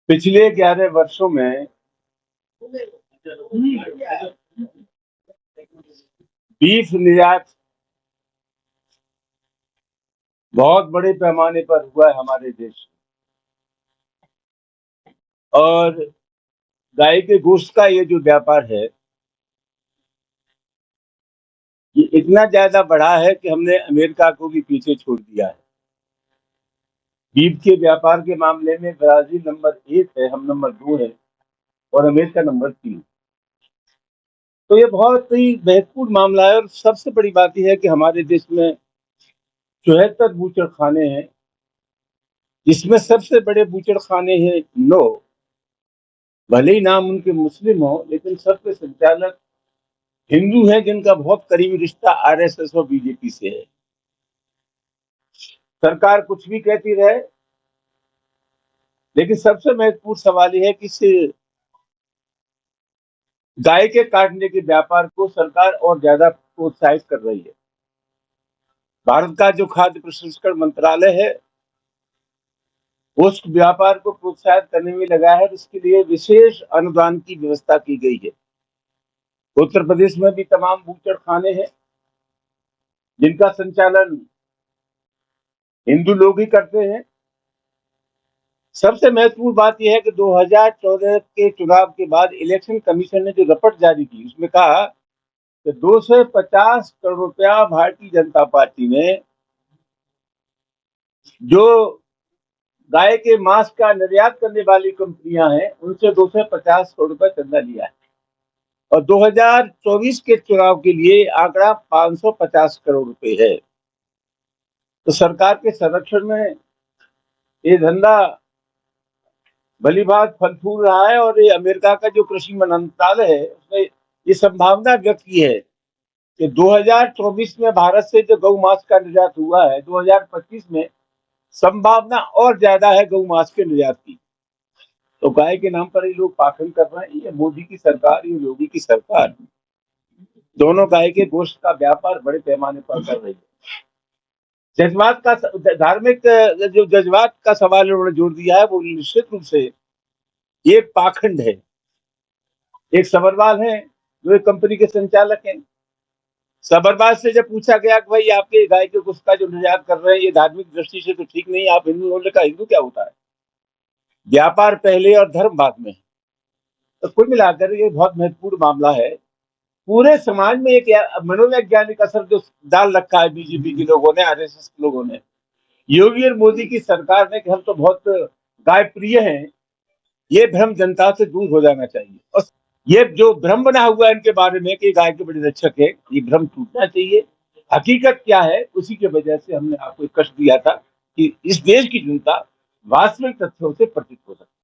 पिछले 11 वर्षों में बीफ निर्यात बहुत बड़े पैमाने पर हुआ है हमारे देश में। और गाय के गोश्त का ये जो व्यापार है, ये इतना ज्यादा बढ़ा है कि हमने अमेरिका को भी पीछे छोड़ दिया है। बीफ के व्यापार के मामले में ब्राजील नंबर 1 है, हम नंबर 2 है और अमेरिका नंबर 3। तो ये बहुत ही महत्वपूर्ण मामला है। और सबसे बड़ी बात यह है कि हमारे देश में 74 बूचड़ खाने हैं, जिसमें सबसे बड़े बूचड़ खाने हैं 9। भले ही नाम उनके मुस्लिम हो, लेकिन सबके संचालक हिंदू हैं, जिनका बहुत करीबी रिश्ता आरएसएस और बीजेपी से है। सरकार कुछ भी कहती रहे, लेकिन सबसे महत्वपूर्ण सवाल यह है कि इस गाय के काटने के व्यापार को सरकार और ज्यादा प्रोत्साहित कर रही है। भारत का जो खाद्य प्रसंस्करण मंत्रालय है, उस व्यापार को प्रोत्साहित करने में लगा है। इसके लिए विशेष अनुदान की व्यवस्था की गई है। उत्तर प्रदेश में भी तमाम बूचड़ खाने हैं, जिनका संचालन हिंदू लोग ही करते हैं। सबसे महत्वपूर्ण बात यह है कि 2014 के चुनाव के बाद इलेक्शन कमीशन ने जो रिपोर्ट जारी की, उसमें कहा कि 250 करोड़ रुपया भारतीय जनता पार्टी ने जो गाय के मांस का निर्यात करने वाली कंपनियां हैं, उनसे 250 करोड़ रुपए चंदा लिया है। और 2024 के चुनाव के लिए आंकड़ा 550 करोड़ रुपए है। तो सरकार के संरक्षण में ये धंधा भली बात फल फूल रहा है। और ये अमेरिका का जो कृषि मंत्रालय है, उसने ये संभावना व्यक्त की है कि 2024 में भारत से जो गौ मांस का निर्यात हुआ है, 2025 में संभावना और ज्यादा है गौ मांस के निर्यात की। तो गाय के नाम पर ये लोग पाखंड कर रहे हैं। ये मोदी की सरकार, ये योगी की सरकार, दोनों गाय के गोश्त का व्यापार बड़े पैमाने पर कर रही है। जज्बात का, धार्मिक जो जज्बात का सवाल उन्होंने जोड़ दिया है, वो निश्चित रूप से ये पाखंड है। एक सबरवाल है जो एक कंपनी के संचालक हैं। सबरवाल से जब पूछा गया कि भाई आपके गाय के गोश्त का जो निर्यात कर रहे हैं, ये धार्मिक दृष्टि से तो ठीक नहीं, आप हिंदू, उन्होंने कहा हिंदू क्या होता है, व्यापार पहले और धर्म बाद में। तो कुल मिलाकर ये बहुत महत्वपूर्ण मामला है। पूरे समाज में एक मनोवैज्ञानिक असर जो डाल रखा है बीजेपी के लोगों ने, आरएसएस के लोगों ने, योगी और मोदी की सरकार ने, कि हम तो बहुत गाय प्रिय हैं, ये भ्रम जनता से दूर हो जाना चाहिए। और ये जो भ्रम बना हुआ है इनके बारे में कि गाय के बड़े रक्षक है, ये भ्रम टूटना चाहिए। हकीकत क्या है, उसी की वजह से हमने आपको एक कष्ट दिया था कि इस देश की जनता वास्तविक तथ्यों से परिचित हो सके।